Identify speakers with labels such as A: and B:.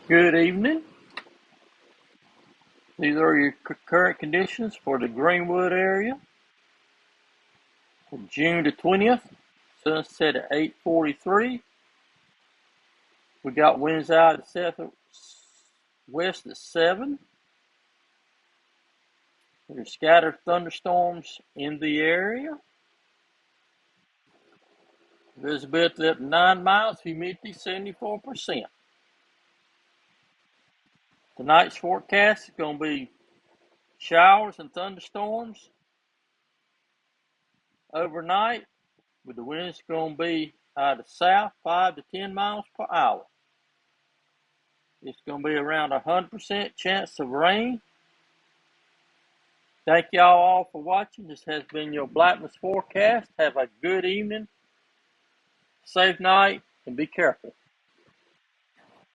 A: Good evening. These are your current conditions for the Greenwood area for June the 20th. Sunset at 8:43. We got winds out at southwest at 7. There's scattered thunderstorms in the area. Visibility up to 9 miles, humidity 74%. Tonight's forecast is going to be showers and thunderstorms overnight, with the winds going to be out of south 5 to 10 miles per hour. It's going to be around 100% chance of rain. Thank y'all all for watching. This has been your Blackness forecast. Have a good evening, safe night, and be careful.